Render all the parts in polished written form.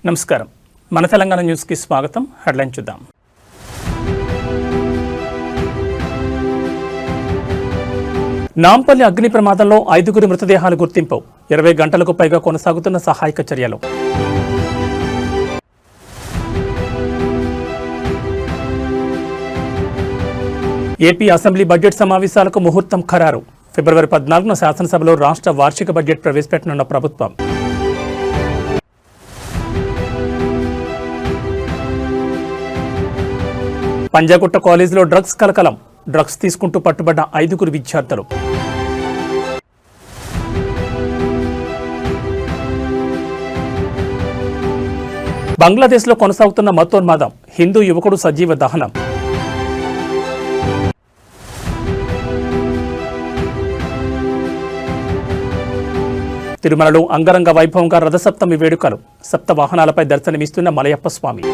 నమస్కారం. మన తెలంగాణ న్యూస్కి స్వాగతం. హెడ్లైన్ చూద్దాం. నాంపల్లి అగ్ని ప్రమాదంలో 5 మృతదేహాలు గుర్తింపు. 20 గంటలకు పైగా కొనసాగుతున్న సహాయక చర్యలు. ఏపీ అసెంబ్లీ బడ్జెట్ సమావేశాలకు ముహూర్తం ఖరారు. ఫిబ్రవరి 14న శాసనసభలో రాష్ట్ర వార్షిక బడ్జెట్ ప్రవేశపెట్టనున్న ప్రభుత్వం. పంజాగుట్ట కాలేజీలో డ్రగ్స్ కలకలం. డ్రగ్స్ తీసుకుంటూ పట్టుబడ్డ 5 విద్యార్థులు. బంగ్లాదేశ్లో కొనసాగుతున్న మతోన్మాదం. హిందూ యువకుడు సజీవ దహనం. తిరుమలలో అంగరంగ వైభవంగా రథసప్తమి వేడుకలు. సప్త వాహనాలపై దర్శనమిస్తున్న మలయప్ప స్వామి.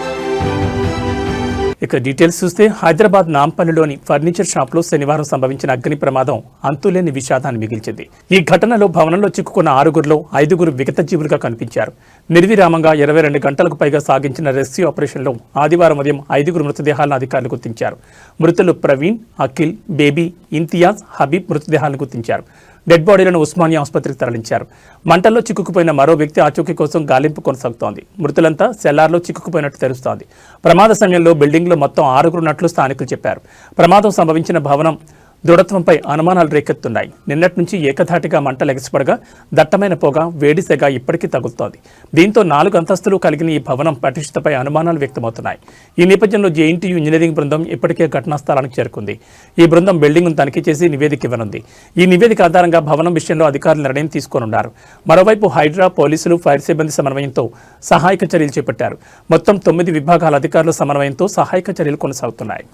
ఇక డీటెయిల్స్ చూస్తే హైదరాబాద్ నాంపల్లిలోని ఫర్నిచర్ షాప్లో శనివారం సంభవించిన అగ్ని ప్రమాదం అంతులేని విషాదాన్ని మిగిల్చింది. ఈ ఘటనలో భవనంలో చిక్కుకున్న 6గురిలో 5 విగత జీవులుగా కనిపించారు. నిర్విరామంగా 22 గంటలకు పైగా సాగించిన రెస్క్యూ ఆపరేషన్లో ఆదివారం ఉదయం 5 మృతదేహాలను అధికారులు గుర్తించారు. మృతులు ప్రవీణ్, అఖిల్, బేబీ, ఇంతియాజ్, హబీబ్ మృతదేహాలను గుర్తించారు. డెడ్ బాడీలను ఉస్మానియా ఆసుపత్రికి తరలించారు. మంటల్లో చిక్కుకుపోయిన మరో వ్యక్తి ఆచూకీ కోసం గాలింపు కొనసాగుతోంది. మృతులంతా సెల్లార్లో చిక్కుకుపోయినట్టు తెలుస్తోంది. ప్రమాద సమయంలో బిల్డింగ్లో మొత్తం 6 ఉన్నట్లు స్థానికులు చెప్పారు. ప్రమాదం సంభవించిన భవనం దృఢత్వంపై అనుమానాలు రేకెత్తున్నాయి. నిన్నటి నుంచి ఏకధాటిగా మంటలు ఎగసిపడగా దట్టమైన పొగ, వేడి సెగ ఇప్పటికీ తగులుతోంది. దీంతో 4 అంతస్తులు కలిగిన ఈ భవనం పటిష్టపై అనుమానాలు వ్యక్తమవుతున్నాయి. ఈ నేపథ్యంలో జేఎన్టీయూ ఇంజనీరింగ్ బృందం ఇప్పటికే ఘటనా స్థలానికి చేరుకుంది. ఈ బృందం బిల్డింగ్ను తనిఖీ చేసి నివేదిక ఇవ్వనుంది. ఈ నివేదిక ఆధారంగా భవనం విషయంలో అధికారులు నిర్ణయం తీసుకోనున్నారు. మరోవైపు హైడ్రా, పోలీసులు, ఫైర్ సిబ్బంది సమన్వయంతో సహాయక చర్యలు చేపట్టారు. మొత్తం 9 విభాగాల అధికారుల సమన్వయంతో సహాయక చర్యలు కొనసాగుతున్నాయి.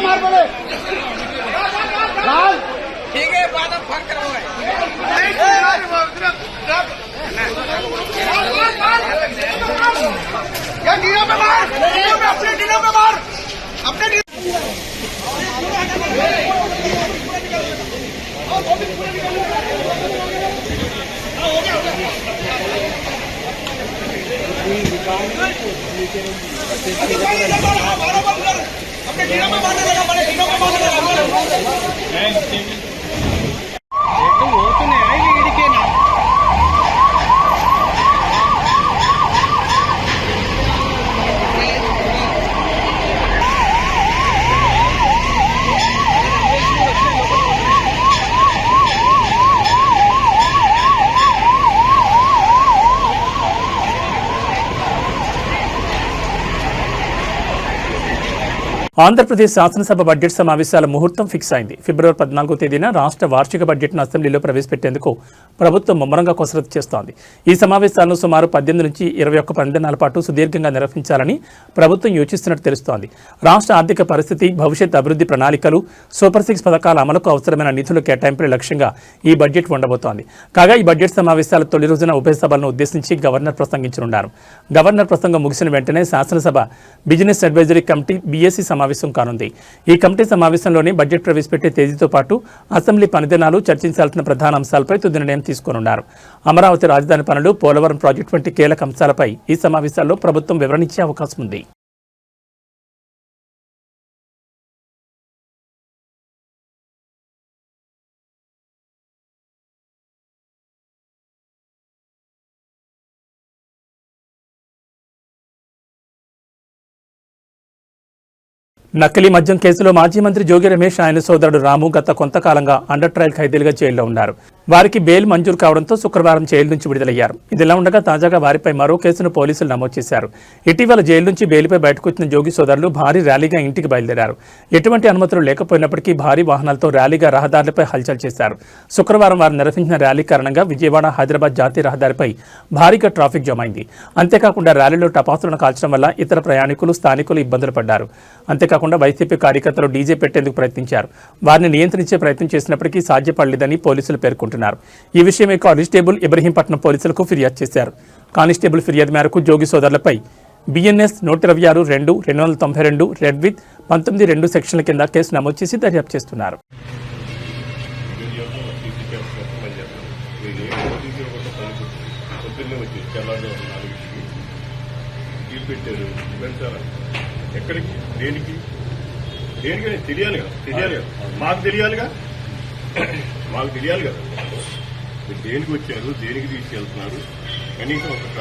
मार बोले लाल ठीक है बाद में फर्क करो यार नीला पे मार अपने नीला पे मार अपने ఆంధ్రప్రదేశ్ శాసనసభ బడ్జెట్ సమావేశాల ముహూర్తం ఫిక్స్ అయింది. ఫిబ్రవరి 14వ తేదీన రాష్ట్ర వార్షిక బడ్జెట్ను అసెంబ్లీలో ప్రవేశపెట్టేందుకు ప్రభుత్వం ముమ్మరంగా కసరత్తు చేస్తోంది. ఈ సమావేశాలను సుమారు 18 నుంచి 21 దినాల పాటు సుదీర్ఘంగా నిర్వహించాలని ప్రభుత్వం యోచిస్తున్నట్టు తెలుస్తోంది. రాష్ట్ర ఆర్థిక పరిస్థితి, భవిష్యత్ అభివృద్ధి ప్రణాళికలు, సూపర్ 6 పథకాల అమలుకు అవసరమైన నిధుల కేటాయింపుల లక్ష్యంగా ఈ బడ్జెట్ ఉండబోతోంది. కాగా ఈ బడ్జెట్ సమావేశాల తొలి రోజున ఉభయ సభలను ఉద్దేశించి గవర్నర్ ప్రసంగించనున్నారు. గవర్నర్ ప్రసంగం ముగిసిన వెంటనే శాసనసభ బిజినెస్ అడ్వైజరీ కమిటీ BSC సమావేశం కానుంది. ఈ కమిటీ సమావేశంలోనే బడ్జెట్ ప్రవేశపెట్టే తేదీతో పాటు అసెంబ్లీ పనిదినాలు, చర్చించాల్సిన ప్రధాన అంశాలపై తుది నిర్ణయం తీసుకోనున్నారు. అమరావతి రాజధాని పనులు, పోలవరం ప్రాజెక్టు వంటి కీలక అంశాలపై ఈ సమావేశాల్లో ప్రభుత్వం వివరణించే అవకాశం ఉంది. నకిలీ మద్యం కేసులో మాజీ మంత్రి జోగి రమేష్, ఆయన సోదరుడు రాము గత కొంతకాలంగా అండర్ ట్రయల్ ఖైదీలుగా జైల్లో ఉన్నారు. వారికి బెయిల్ మంజూరు కావడంతో శుక్రవారం జైలు నుంచి విడుదలయ్యారు. ఇదిలా ఉండగా తాజాగా వారిపై మరో కేసును పోలీసులు నమోదు చేశారు. ఇటీవల జైలు నుంచి బెయిల్పై బయటకు వచ్చిన జోగి సోదరులు భారీ ర్యాలీగా ఇంటికి బయలుదేరారు. ఎటువంటి అనుమతులు లేకపోయినప్పటికీ భారీ వాహనాలతో ర్యాలీగా రహదారులపై హల్చల్ చేశారు. శుక్రవారం వారు నిర్వహించిన ర్యాలీ కారణంగా విజయవాడ హైదరాబాద్ జాతీయ రహదారిపై భారీగా ట్రాఫిక్ జామ్ అయింది. అంతేకాకుండా ర్యాలీలో టపాసులను కాల్చడం వల్ల ఇతర ప్రయాణికులు స్థానికులు ఇబ్బందులు పడ్డారు. అంతేకాకుండా వైసీపీ కార్యకర్తలు డీజే పెట్టేందుకు ప్రయత్నించారు. వారిని నియంత్రించే ప్రయత్నం చేసినప్పటికీ సాధ్యపడలేదని పోలీసులు పేర్కొంటున్నారు. ఈ విషయమై కానిస్టేబుల్ ఇబ్రహీంపట్నం పోలీసులకు ఫిర్యాదు చేశారు. కానిస్టేబుల్ ఫిర్యాదు మేరకు జోగి సోదరులపై బిఎన్ఎస్ 126(2) రెడ్ విత్ 19(2) సెక్షన్ల కింద కేసు నమోదు చేసి దర్యాప్తు చేస్తున్నారు. ఎక్కడికి దేనికి తెలియాలి కదా మాకు తెలియాలి కదా మీరు దేనికి వచ్చారు, దేనికి తీసుకెళ్తున్నారు, కనీసం ఒక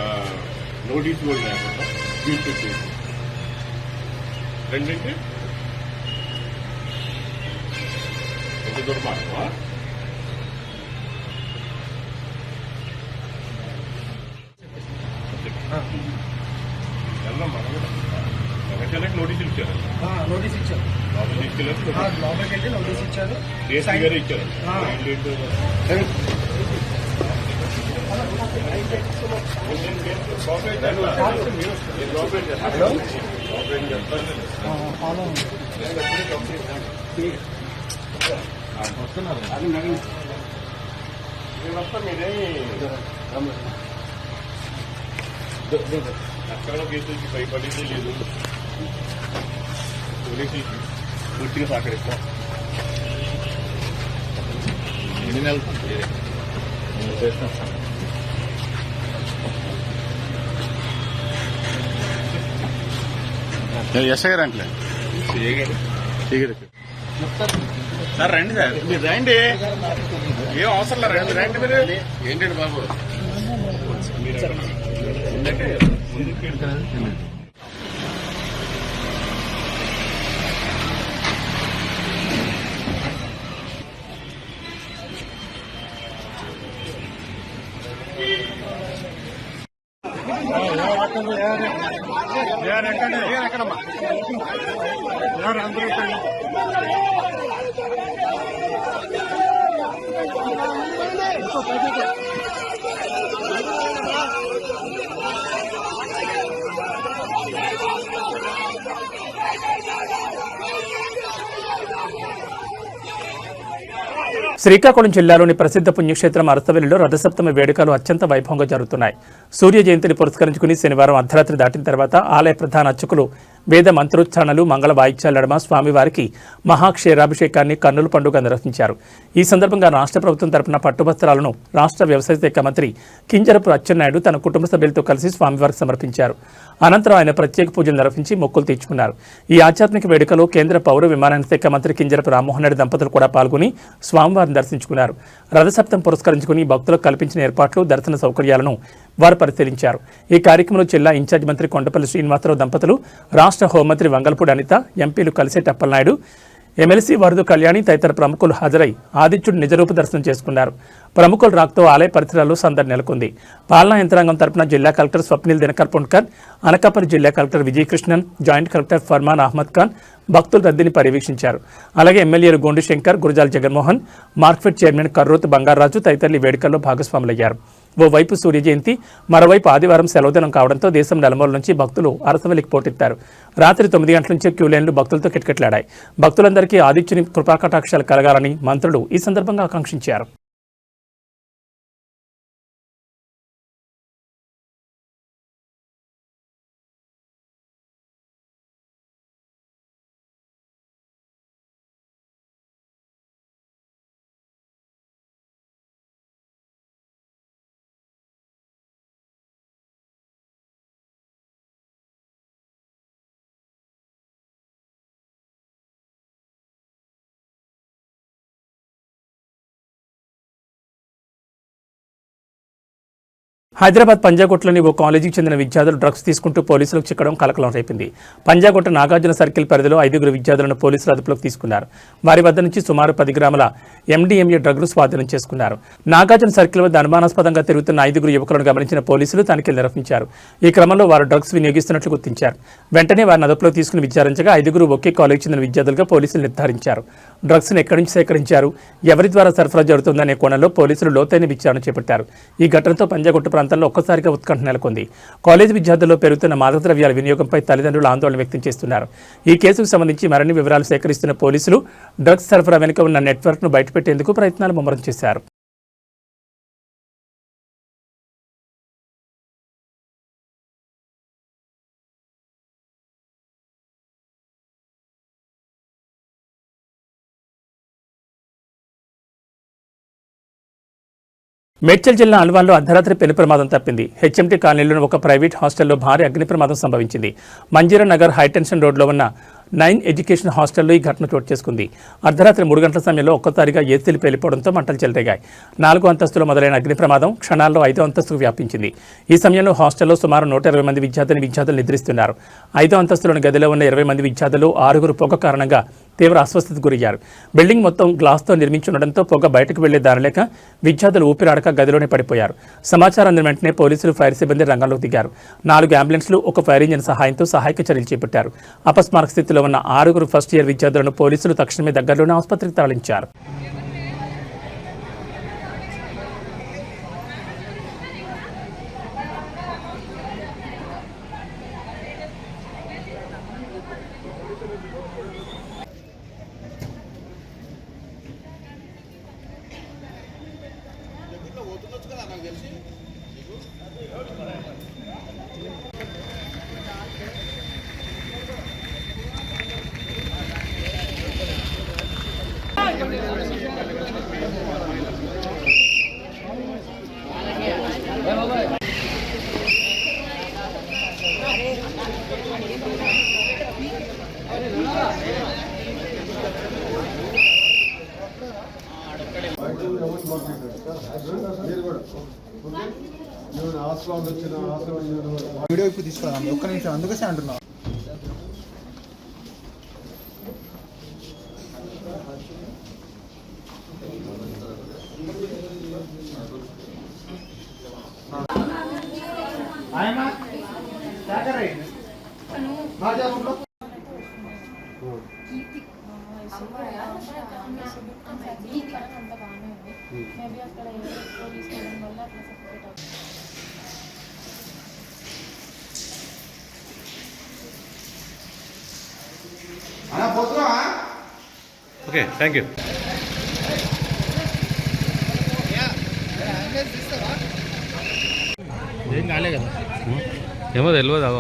నోటీస్ కూడా లేకుండా తీసుకొచ్చేసి రెండంటే ఎంత దుర్మార్గమా? మనకి నోటీసులు ఇచ్చారు, నోటీస్ ఇచ్చారు. లోపల తీసుకెళ్ళారు, లోపలికి వెళ్ళి నోటీస్ ఇచ్చారు. డిఎస్పీ గారు ఇచ్చారు. అక్కడ కేసులకి భయపడేది లేదు. పోలీసులకి పూర్తిగా సహకరిస్తాం. ఎన్ని నెలలు ఎస్ఐ గారు అంటే సార్ రండి సార్, మీరు రండి, ఏం అవసరం లేదు, రండి రండి. మీరు ఏంటండి బాబు ఎక్కడమ్మా అందరూ శ్రీకాకుళం జిల్లాలోని ప్రసిద్ధ పుణ్యక్షేత్రం అరసవెల్లిలో రథసప్తమి వేడుకలు అత్యంత వైభవంగా జరుగుతున్నాయి. సూర్య జయంతిని పురస్కరించుకుని శనివారం అర్ధరాత్రి దాటిన తర్వాత ఆలయ ప్రధాన అర్చకులు వేద మంత్రోచ్చారణలు, మంగళ వాయిద్యాల నడుమ స్వామివారికి మహాక్షీరాభిషేకాన్ని కన్నుల పండుగ నిర్వహించారు. ఈ సందర్భంగా రాష్ట్ర ప్రభుత్వం తరపున పట్టువస్త్రాలను రాష్ట్ర వ్యవసాయ శాఖ మంత్రి కింజరపు అచ్చెన్నాయుడు తన కుటుంబ సభ్యులతో కలిసి స్వామివారికి సమర్పించారు. అనంతరం ఆయన ప్రత్యేక పూజలు నిర్వహించి మొక్కులు తీర్చుకున్నారు. ఈ ఆధ్యాత్మిక వేడుకలో కేంద్ర పౌర విమానయాన శాఖ మంత్రి కింజరపు రామ్మోహన్ రెడ్డి దంపతులు కూడా పాల్గొని స్వామివారిని దర్శించుకున్నారు. రథసప్తం పురస్కరించుకుని భక్తులకు కల్పించిన ఏర్పాట్లు, దర్శన సౌకర్యాలను వారు పరిశీలించారు. ఈ కార్యక్రమంలో జిల్లా ఇన్ఛార్జ్ మంత్రి కొండపల్లి శ్రీనివాసరావు దంపతులు, రాష్ట్ర హోంమంత్రి వంగల్పూడి అనిత, ఎంపీలు కలిసేటి అప్పలనాయుడు, ఎమ్మెల్సీ వరదు కళ్యాణి తదితర ప్రముఖులు హాజరై ఆదిత్యుడి నిజరూప దర్శనం చేసుకున్నారు. ప్రముఖుల రాకతో ఆలయ పరిసరాల్లో సందడి నెలకొంది. పాలనా యంత్రాంగం తరపున జిల్లా కలెక్టర్ స్వప్నిల్ దినకర్ పుణ్కర్, అనకాపల్లి జిల్లా collector Vijayakrishnan, joint collector Farman Ahmed Khan భక్తుల రద్దీని పర్యవేక్షించారు. అలాగే ఎమ్మెల్యేలు గోండు శంకర్, గురజాల జగన్మోహన్, మార్క్ఫెడ్ చైర్మన్ కర్రోతు బంగారాజు తదితరులు వేడుకల్లో భాగస్వాములయ్యారు. ఓవైపు సూర్య జయంతి, మరోవైపు ఆదివారం సెలవుదినం కావడంతో దేశం నలుమూల నుంచి భక్తులు అరసవెల్లికి పోటెత్తారు. రాత్రి 9 గంటల నుంచే క్యూ లైన్లు భక్తులతో కిటకిటలాడాయి. భక్తులందరికీ ఆదిత్యుని కృపాకటాక్షాలు కలగాలని మంత్రులు ఈ సందర్భంగా ఆకాంక్షించారు. హైదరాబాద్ పంజాగుట్టలోని ఓ కాలేజీకి చెందిన విద్యార్థులు డ్రగ్స్ తీసుకుంటూ పోలీసులకు చిక్కడం కలకలం రేపింది. పంజాగుట్ట నాగార్జున సర్కిల్ పరిధిలో 5 విద్యార్థులను పోలీసులు అదుపులోకి తీసుకున్నారు. వారి వద్ద నుంచి సుమారు 10 గ్రాముల MDMA డ్రగ్ను స్వాధీనం చేసుకున్నారు. నాగార్జున సర్కిల్ వద్ద అనుమానాస్పదంగా తిరుగుతున్న 5 యువకులను గమనించిన పోలీసులు తనిఖీలు నిర్వహించారు. ఈ క్రమంలో వారు డ్రగ్స్ వినియోగిస్తున్నట్లు గుర్తించారు. వెంటనే వారిని అదుపులోకి తీసుకుని విచారించగా 5 ఒకే కాలేజీకి చెందిన విద్యార్థులుగా పోలీసులు నిర్ధారించారు. డ్రగ్స్ను ఎక్కడి నుంచి సేకరించారు, ఎవరి ద్వారా సరఫరా జరుగుతుందనే కోణంలో పోలీసులు లోతైన విచారణ చేపట్టారు. ఈ ఘటనతో పంజాగుట్ట ప్రాంతంలో ఒక్కసారిగా ఉత్కంఠ నెలకొంది. కాలేజీ విద్యార్థుల్లో పెరుగుతున్న మాదక ద్రవ్యాల వినియోగంపై తల్లిదండ్రులు ఆందోళన వ్యక్తం చేస్తున్నారు. ఈ కేసుకు సంబంధించి మరిన్ని వివరాలు సేకరిస్తున్న పోలీసులు డ్రగ్స్ సరఫరా వెనుక ఉన్న నెట్వర్క్ను బయటపెట్టేందుకు ప్రయత్నాలు ముమ్మరం చేశారు. మేడ్చల్ జిల్లా అల్వాల్లో అర్ధరాత్రి పెను ప్రమాదం తప్పింది. HMT కాలనీలోని ఒక ప్రైవేట్ హాస్టల్లో భారీ అగ్ని ప్రమాదం సంభవించింది. మంజీరా నగర్ హైటెన్షన్ రోడ్లో ఉన్న 9 ఎడ్యుకేషన్ హాస్టల్లో ఈ ఘటన చోటు చేసుకుంది. అర్ధరాత్రి 3 గంటల సమయంలో ఒక్కసారిగా ఏసీలు పేలిపోవడంతో మంటలు చెలరేగాయి. 4వ అంతస్తులో మొదలైన అగ్ని ప్రమాదం క్షణాల్లో 5వ అంతస్తుకు వ్యాపించింది. ఈ సమయంలో హాస్టల్లో సుమారు 120 మంది విద్యార్థులు నిద్రిస్తున్నారు. 5వ అంతస్తులోని గదిలో ఉన్న 20 మంది విద్యార్థులు 6 పొగ కారణంగా తీవ్ర అస్వస్థతకు గురయ్యారు. బిల్డింగ్ మొత్తం గ్లాస్తో నిర్మించుండడంతో పొగ బయటకు వెళ్లే దారిలేక విద్యార్థులు ఊపిరాడక గదిలోనే పడిపోయారు. సమాచారం అందిన వెంటనే పోలీసులు, ఫైర్ సిబ్బంది రంగంలోకి దిగారు. 4 అంబులెన్స్లు, ఒక ఫైర్ ఇంజిన్ సహాయంతో సహాయక చర్యలు చేపట్టారు. అపస్మారక స్థితిలో ఉన్న 6 ఫస్ట్ ఇయర్ విద్యార్థులను పోలీసులు తక్షణమే దగ్గరలోనే ఆసుపత్రికి తరలించారు. వీడియో ఇప్పుడు తీసుకురాం, ఒక్క నిమిషం, అందుకసే అంటున్నా. మేబీ అక్కడ ఎక్కువ తీసుకోవడం వల్ల అట్లా సపరేట్ అవుతుంది. Okay, thank you. ఏం కాలే కదా, ఏమో తెలియదు.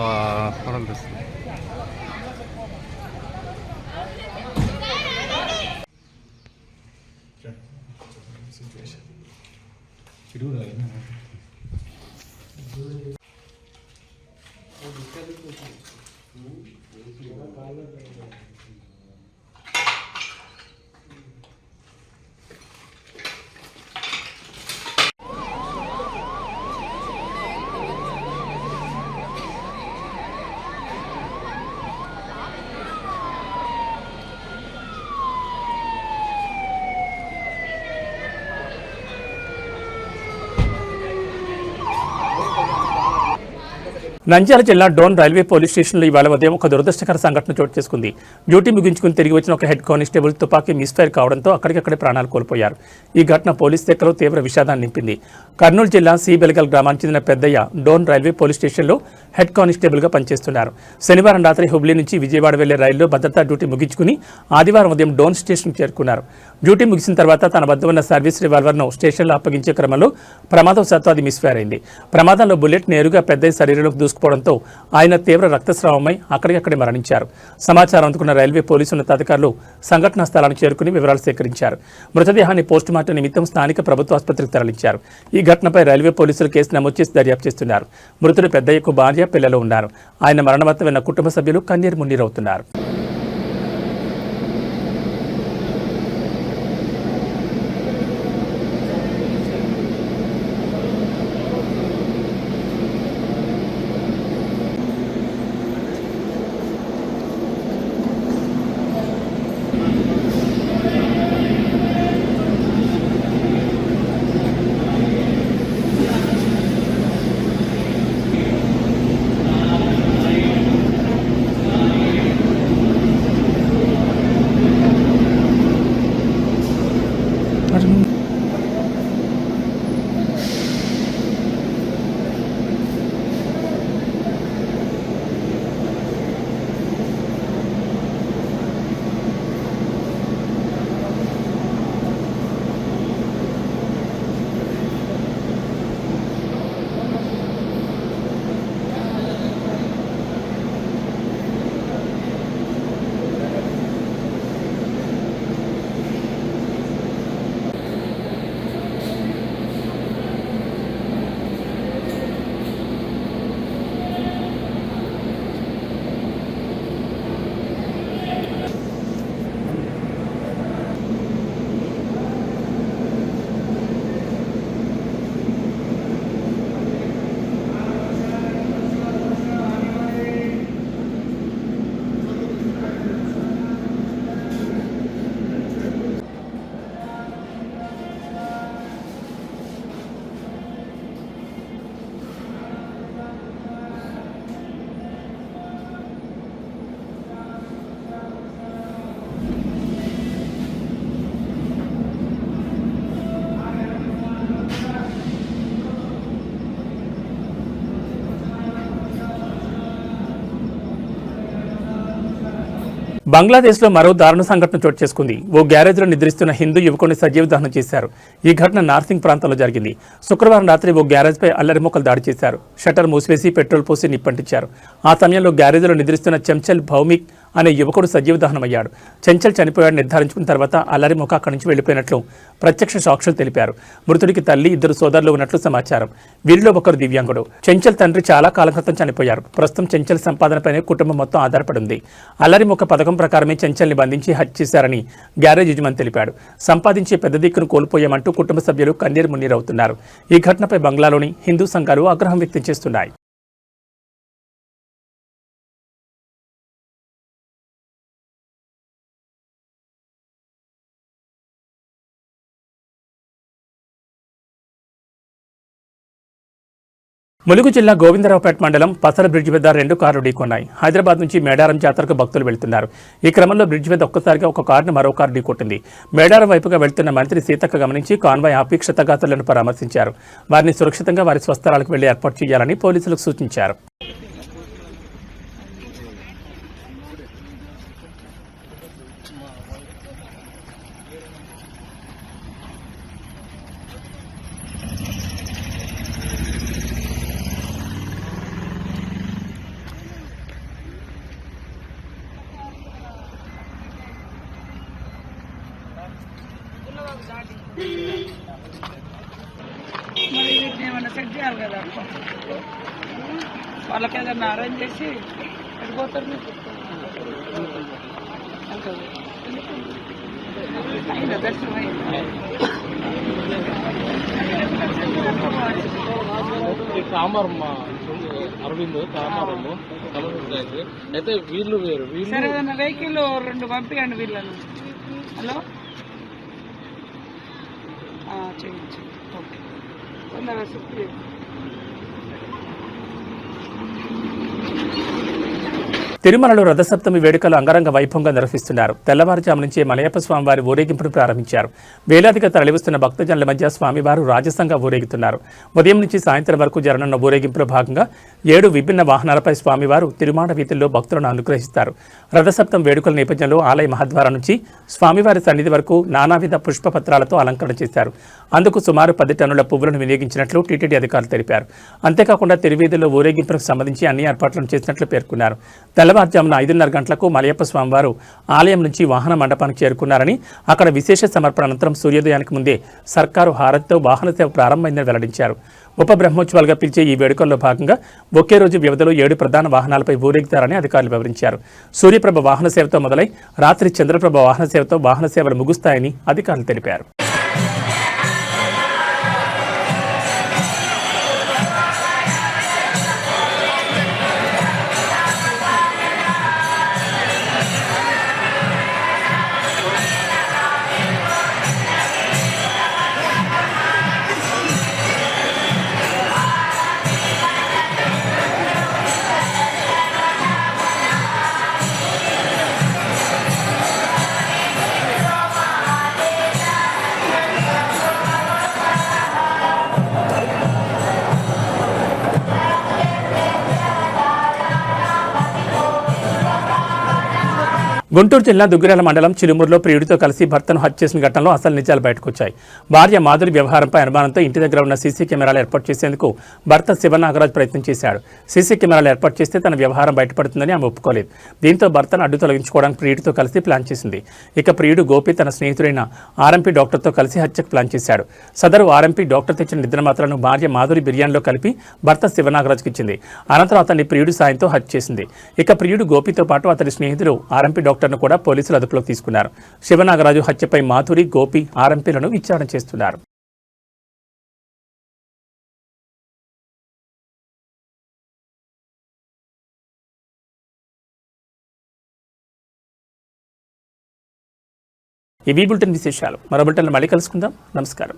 మనం తెస్తుంది. నంద్యాల జిల్లా డోన్ రైల్వే పోలీస్ స్టేషన్లో ఇవాళ ఉదయం ఒక దురదృష్టకర సంఘటన చోటు చేసుకుంది. డ్యూటీ ముగించుకుని తిరిగి వచ్చిన ఒక హెడ్ కానిస్టేబుల్ తుపాకీ మిస్ఫైర్ కావడంతో అక్కడికక్కడే ప్రాణాలు కోల్పోయారు. ఈ ఘటన పోలీస్ శాఖలో తీవ్ర విషాదాన్ని నింపింది. కర్నూలు జిల్లా బెలగల్ గ్రామానికి చెందిన పెద్దయ్య డోన్ రైల్వే పోలీస్ స్టేషన్లో హెడ్ కానిస్టేబుల్గా పనిచేస్తున్నారు. శనివారం రాత్రి హుబ్లీ నుంచి విజయవాడ వెళ్లే రైల్లో భద్రతా డ్యూటీ ముగించుకుని ఆదివారం ఉదయం డోన్ స్టేషన్కు చేరుకున్నారు. డ్యూటీ ముగిసిన తర్వాత తన వద్ద ఉన్న సర్వీస్ రివాల్వర్ను స్టేషన్లో అప్పగించే క్రమంలో ప్రమాదవశాత్తు అది మిస్ఫైర్ అయింది. ప్రమాదంలో బుల్లెట్ నేరుగా పెద్దయ్య శరీరంలోకి దూసుకుపోవడంతో ఆయన తీవ్ర రక్తస్రావమై అక్కడికక్కడే మరణించారు. సమాచారం అందుకున్న రైల్వే పోలీసు ఉన్నతాధికారులు సంఘటనా స్థలానికి చేరుకుని వివరాలు సేకరించారు. మృతదేహాన్ని పోస్టుమార్టం నిమిత్తం స్థానిక ప్రభుత్వ ఆసుపత్రికి తరలించారు. ఈ ఘటనపై రైల్వే పోలీసులు కేసు నమోదు చేసి దర్యాప్తు చేస్తున్నారు. మృతుడు పెద్దయ్యకు భార్య, పిల్లలు ఉన్నారు. ఆయన మరణవార్త విన్న కుటుంబ సభ్యులు కన్నీరు మున్నీరవుతున్నారు. బంగ్లాదేశ్లో మరో దారుణ సంఘటన చోటు చేసుకుంది. ఓ గ్యారేజ్లో నిద్రిస్తున్న హిందూ యువకుడిని సజీవ దహనం చేశారు. ఈ ఘటన నార్సింగ్ ప్రాంతంలో జరిగింది. శుక్రవారం రాత్రి ఓ గ్యారేజ్పై అల్లరి మొక్కలు దాడి చేశారు. షట్టర్ మూసివేసి పెట్రోల్ పోసి నిప్పంటించారు. ఆ సమయంలో గ్యారేజ్లో నిద్రిస్తున్న చెంచల్ భౌమిక్ అనే యువకుడు సజీవ దహనమయ్యాడు. చెంచల్ చనిపోయాడు నిర్ధారించుకున్న తర్వాత అల్లరి మొక్క అక్కడి నుంచి వెళ్లిపోయినట్లు ప్రత్యక్ష సాక్షులు తెలిపారు. మృతుడికి తల్లి, 2 సోదరులు ఉన్నట్లు సమాచారం. వీరిలో ఒకరు దివ్యాంగుడు. చెంచల్ తండ్రి చాలా కాలం క్రితం చనిపోయారు. ప్రస్తుతం చెంచల్ సంపాదనపైనే కుటుంబం మొత్తం ఆధారపడి ఉంది. అల్లరి మొక్క పథకం ప్రకారమే చెంచల్ని బంధించి హత్య చేశారని గ్యారేజ్ యజమాని తెలిపాడు. సంపాదించే పెద్ద దిక్కును కోల్పోయామంటూ కుటుంబ సభ్యులు కన్నీరు మున్నీరవుతున్నారు. ఈ ఘటనపై బంగ్లాలోని హిందూ సంఘాలు ఆగ్రహం వ్యక్తం చేస్తున్నాయి. ములుగు జిల్లా గోవిందరావుపేట మండలం పసల బ్రిడ్జి వద్ద 2 కార్లు ఢీకొన్నాయి. హైదరాబాద్ నుంచి మేడారం జాతరకు భక్తులు వెళ్తున్నారు. ఈ క్రమంలో బ్రిడ్జి వద్ద ఒక్కసారిగా ఒక కారును మరో కారు ఢీకొట్టింది. మేడారం వైపుగా వెళ్తున్న మంత్రి సీతక్క గమనించి కాన్వాయ్ ఆపి క్షతగాత్రులను పరామర్శించారు. వారిని సురక్షితంగా వారి స్వస్థలాలకు వెళ్లి ఏర్పాటు చేయాలని పోలీసులకు సూచించారు. మరి వీటిని ఏమన్నా సెట్ చేయాలి కదా, వాళ్ళకి ఏదన్నా అరేంజ్ చేసి వెళ్ళిపోతారు. అయిందా దర్శనం అయింది? అరవింద్ కామారమ్మ అయితే వీళ్ళు వేరు. సరే ఏదన్నా వెహికల్ 2 పంపించండి వీళ్ళను. హలో చేయించు. ఓకే తొందరగా షిఫ్ట్ చేయండి. తిరుమలలో రథసప్తమి వేడుకలు అంగరంగ వైభవంగా నిర్వహిస్తున్నారు. తెల్లవారుజాము నుంచే మలయప్ప స్వామివారి ఊరేగింపును ప్రారంభించారు. వేలాదిగా తరలివస్తున్న భక్తజనుల మధ్య స్వామివారు రాజసంగా ఊరేగుతున్నారు. ఉదయం నుంచి సాయంత్రం వరకు జరగనున్న ఊరేగింపులో భాగంగా 7 విభిన్న వాహనాలపై స్వామివారు తిరుమాడ వీధుల్లో భక్తులను అనుగ్రహిస్తారు. రథసప్తం వేడుకల నేపథ్యంలో ఆలయ మహాద్వారం నుంచి స్వామివారి సన్నిధి వరకు నానావిధ పుష్పపత్రాలతో అలంకరణ చేశారు. అందుకు సుమారు 10 టన్నుల పువ్వులను వినియోగించినట్లు టీటీడీ అధికారులు తెలిపారు. అంతేకాకుండా తిరువీధుల్లో ఊరేగింపులకు సంబంధించి అన్ని ఏర్పాట్లను చేసినట్లు పేర్కొన్నారు. తెల్లవారుజామున 5:30 గంటలకు మలయప్ప స్వామివారు ఆలయం నుంచి వాహన మండపానికి చేరుకున్నారని, అక్కడ విశేష సమర్పణ అనంతరం సూర్యోదయానికి ముందే సర్కారు హారతితో వాహన సేవ ప్రారంభమైందని వెల్లడించారు. ఉప బ్రహ్మోత్సవాలుగా పిలిచే ఈ వేడుకల్లో భాగంగా ఒకే రోజు వ్యవధిలో 7 ప్రధాన వాహనాలపై ఊరేగుతారని అధికారులు వివరించారు. సూర్యప్రభ వాహన సేవతో మొదలై రాత్రి చంద్రప్రభ వాహన సేవతో వాహన సేవలు ముగుస్తాయని అధికారులు తెలిపారు. గుంటూరు జిల్లా దుగ్గిరాల మండలం చిలుమూరులో ప్రియుడితో కలిసి భర్తను హత్య చేసిన ఘటనలో అసలు నిజాలు బయటకొచ్చాయి. భార్య మాధురి వ్యవహారంపై అనుమానంతో ఇంటి దగ్గర ఉన్న సీసీ కెమెరాలు ఏర్పాటు చేసేందుకు భర్త శివనాగరాజ్ ప్రయత్నం చేశాడు. సీసీ కెమెరాలు ఏర్పాటు చేస్తే తన వ్యవహారం బయటపడుతుందని ఆమె ఒప్పుకోలేదు. దీంతో భర్తను అడ్డు తొలగించుకోవడానికి ప్రియుడితో కలిసి ప్లాన్ చేసింది. ఇక ప్రియుడు గోపి తన స్నేహితుడైన ఆర్ఎంపీ డాక్టర్తో కలిసి హత్యకు ప్లాన్ చేశాడు. సదరు ఆర్ఎంపీ డాక్టర్ తెచ్చిన నిద్రమాత్రలను భార్య మాధురి బిర్యానీలో కలిపి భర్త శివనాగరాజ్కి ఇచ్చింది. అనంతరం అతన్ని ప్రియుడి సాయంతో హత్య చేసింది. ఇక ప్రియుడు గోపితో పాటు అతని స్నేహితుడు ఆర్ఎంపీ డాక్టర్ను కూడా పోలీసులు అదుపులోకి తీసుకున్నారు. శివనాగరాజు హత్యపై మాధురి, గోపి, ఆర్ఎంపీలను విచారణ చేస్తున్నారు. ఈ బులెటిన్ విశేషాలు మరో బులెటిన్లో మళ్ళీ కలుసుకుందాం. నమస్కారం.